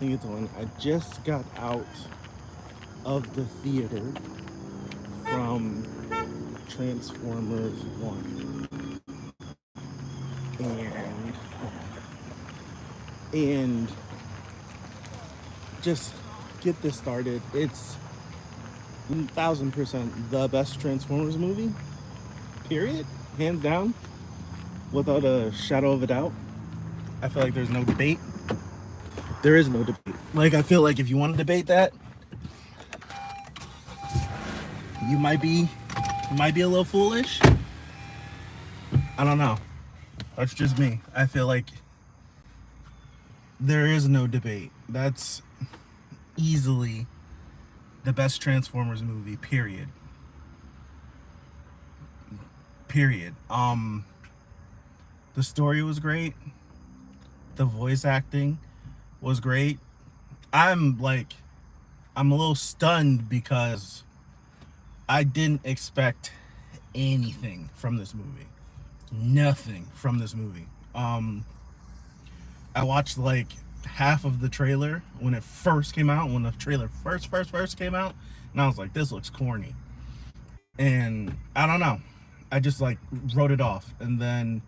think it's on. I just got out of the theater from Transformers 1. And just get this started. It's 1000% the best Transformers movie, period. Hands down, without a shadow of a doubt. I feel like there's no debate. There is no debate. Like, I feel like if you want to debate that, you might be a little foolish. I don't know. That's just me. I feel like there is no debate. That's easily the best Transformers movie, period. Period. The story was great. The voice acting was great. I'm like I'm a little stunned because I didn't expect anything from this movie. Nothing from this movie. I watched like half of the trailer when it first came out, when the trailer first came out, and I was like, this looks corny. And I don't know. I just like wrote it off. And then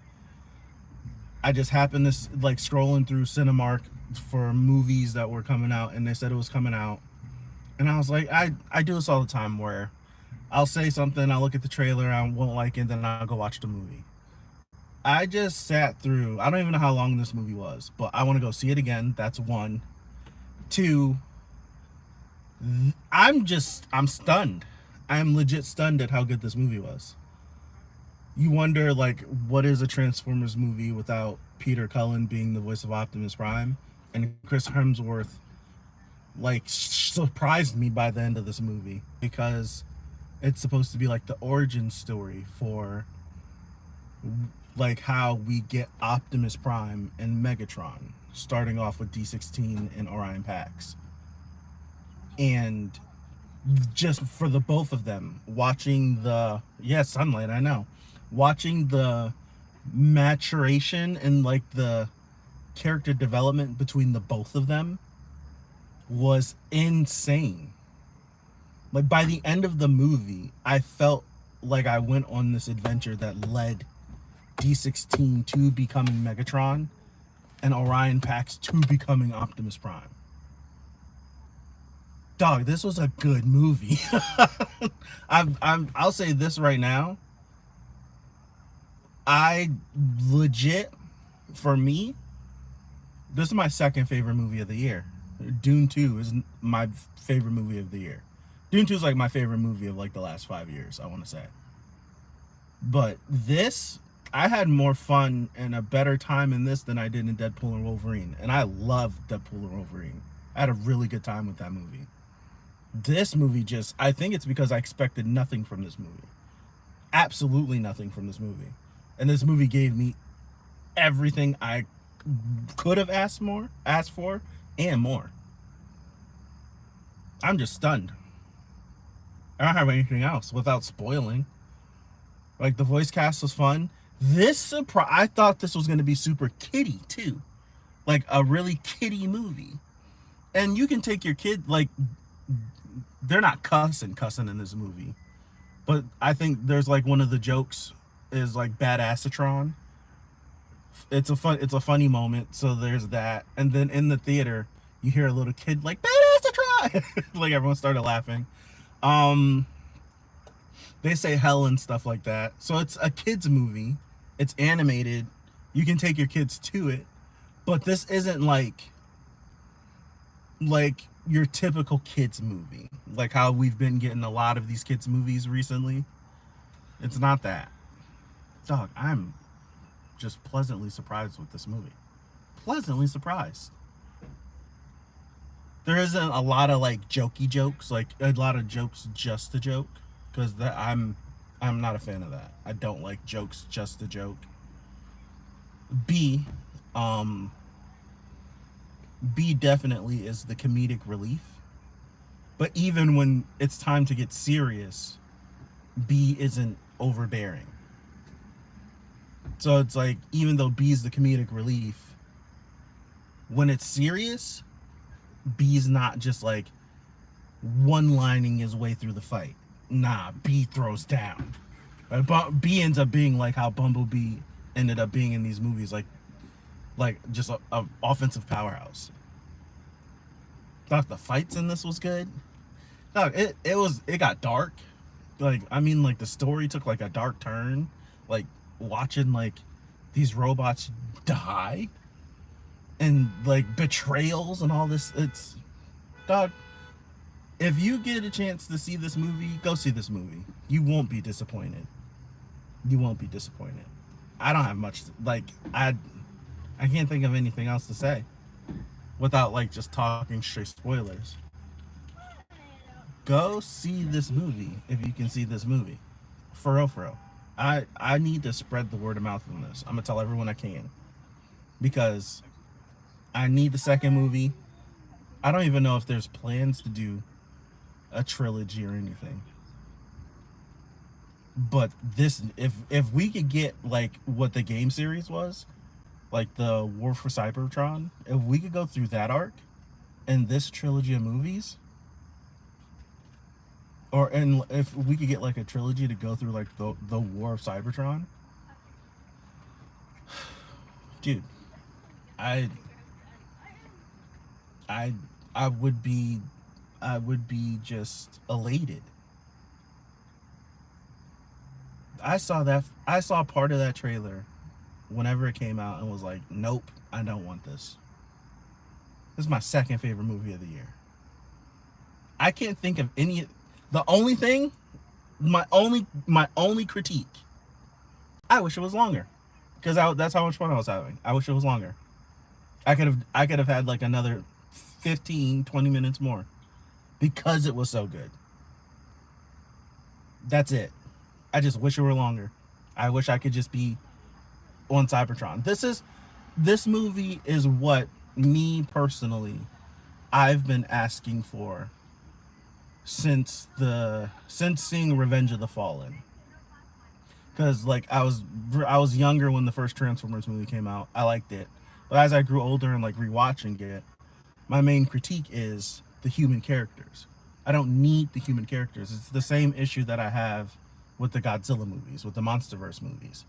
I just happened to like scrolling through Cinemark for movies that were coming out, and they said it was coming out. And I was like, I do this all the time where I'll say something, I'll look at the trailer, I won't like it, then I'll go watch the movie. I just sat through, I don't even know how long this movie was, but I want to go see it again. That's one. Two, I'm stunned. I'm legit stunned at how good this movie was. You wonder, like, what is a Transformers movie without Peter Cullen being the voice of Optimus Prime? And Chris Hemsworth, like, surprised me by the end of this movie because it's supposed to be like the origin story for like how we get Optimus Prime and Megatron, starting off with D16 and Orion Pax. And just for the both of them, watching the Sunlight, I know, watching the maturation and like the character development between the both of them was insane. Like, by the end of the movie, I felt like I went on this adventure that led D16 to becoming Megatron and Orion Pax to becoming Optimus Prime. Dog, this was a good movie. I'll say this right now. I legit, for me, this is my second favorite movie of the year. Dune 2 is my favorite movie of the year. Dune 2 is like my favorite movie of like the last 5 years, I want to say. But this, I had more fun and a better time in this than I did in Deadpool and Wolverine. And I love Deadpool and Wolverine. I had a really good time with that movie. This movie just, I think it's because I expected nothing from this movie. Absolutely nothing from this movie. And this movie gave me everything I could have asked for, and more. I'm just stunned. I don't have anything else without spoiling. Like, the voice cast was fun. I thought this was going to be super kiddie too, like a really kiddie movie. And you can take your kid, like, they're not cussing in this movie, but I think there's like one of the jokes is like badassatron. It's a funny moment, so there's that. And then in the theater, you hear a little kid like badassatron, like everyone started laughing. They say hell and stuff like that. So it's a kids movie. It's animated. You can take your kids to it, but this isn't like your typical kids movie, like how we've been getting a lot of these kids movies recently. It's not that. Dog, I'm just pleasantly surprised with this movie. Pleasantly surprised. There isn't a lot of like jokey jokes, like a lot of jokes just to joke, because I'm not a fan of that. I don't like jokes just to joke. B, B definitely is the comedic relief. But even when it's time to get serious, B isn't overbearing. So it's like, even though B is the comedic relief, when it's serious, B's not just like one-lining his way through the fight. Nah, B throws down. But B ends up being like how Bumblebee ended up being in these movies, like just a offensive powerhouse. Thought the fights in this was good. No, it got dark. Like, I mean, like the story took like a dark turn. Like watching like these robots die and like betrayals and all this. It's, dog, if you get a chance to see this movie, go see this movie. You won't be disappointed. You won't be disappointed. I don't have much like I can't think of anything else to say without like just talking straight spoilers. Go see this movie if you can see this movie. For real, for real. I need to spread the word of mouth on this. I'm gonna tell everyone I can. Because I need the second movie. I don't even know if there's plans to do a trilogy or anything. But this, if we could get like what the game series was, like the War for Cybertron, if we could go through that arc in this trilogy of movies, and if we could get like a trilogy to go through like the War of Cybertron, dude, I I I would be just elated. I saw part of that trailer whenever it came out and was like, nope, I don't want this. This is my second favorite movie of the year. I can't think of any. The only thing, my only critique, I wish it was longer, because that's how much fun I was having. I wish it was longer. I could have had like another 15-20 minutes more, because it was so good. That's it. I just wish it were longer. I wish I could just be on Cybertron. This movie is what me personally I've been asking for since seeing Revenge of the Fallen. Because like I was younger when the first Transformers movie came out. I liked it, but as I grew older and like rewatching it, my main critique is the human characters. I don't need the human characters. It's the same issue that I have with the Godzilla movies, with the MonsterVerse movies.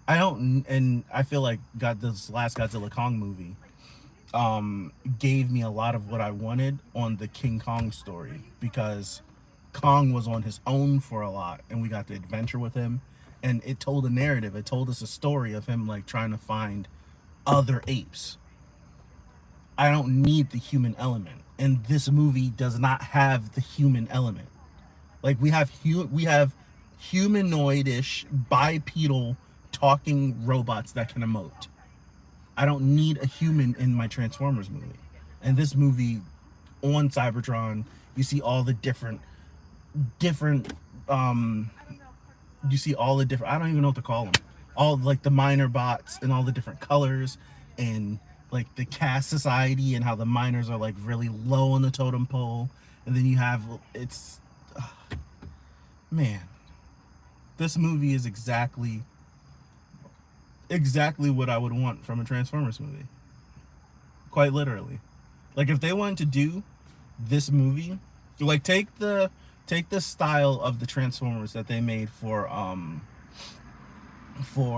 And I feel like this last Godzilla Kong movie gave me a lot of what I wanted on the King Kong story, because Kong was on his own for a lot and we got to adventure with him, and it told a narrative. It told us a story of him like trying to find other apes. I don't need the human element, and this movie does not have the human element. Like we have humanoid-ish bipedal talking robots that can emote. I don't need a human in my Transformers movie. And this movie on Cybertron, you see all the different you see all the different, I don't even know what to call them. All like the minor bots and all the different colors, and like the caste society and how the miners are like really low on the totem pole. And then you have man, this movie is exactly what I would want from a Transformers movie. Quite literally. Like if they wanted to do this movie, like take the style of the Transformers that they made for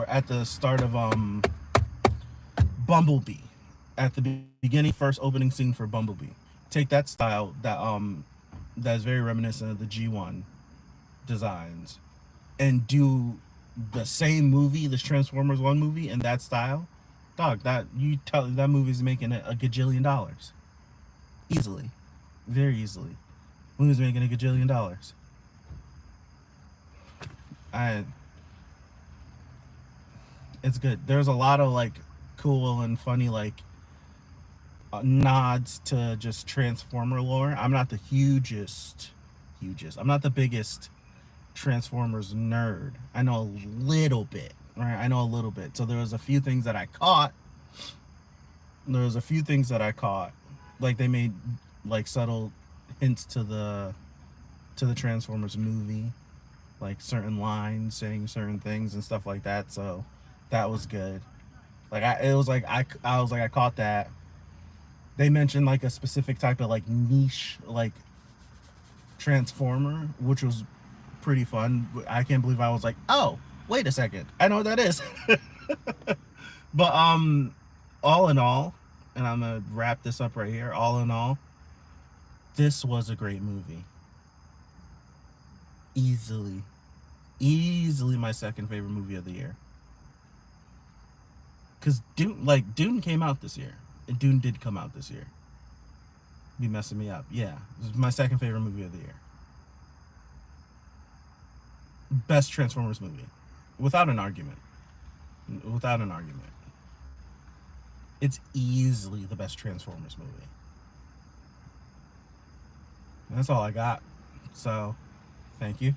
at the start of Bumblebee, at the beginning, first opening scene for Bumblebee. Take that style that's very reminiscent of the G1 designs, and do the same movie, this Transformers 1 movie, in that style. Dog, that movie's making a gajillion dollars. Easily. Very easily. Movie's making a gajillion dollars. It's good. There's a lot of like cool and funny like nods to just Transformer lore. I'm not the hugest. I'm not the biggest Transformers nerd. I know a little bit, right? I know a little bit. So there was a few things that I caught. Like they made like subtle hints to the Transformers movie, like certain lines saying certain things and stuff like that. So that was good. Like I caught that. They mentioned like a specific type of like niche like transformer, which was pretty fun. I can't believe I was like, oh, wait a second, I know what that is. But all in all, and I'm gonna wrap this up right here. All in all, this was a great movie. Easily, easily my second favorite movie of the year. Cause Dune came out this year. And Dune did come out this year. Be messing me up. Yeah, this is my second favorite movie of the year. Best Transformers movie, without an argument. Without an argument. It's easily the best Transformers movie. And that's all I got. So, thank you.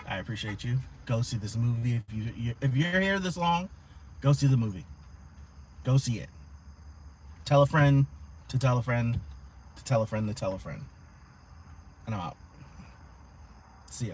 I appreciate you. Go see this movie. If you're here this long, go see the movie. Go see it. Tell a friend to tell a friend to tell a friend to tell a friend. And I'm out. See ya.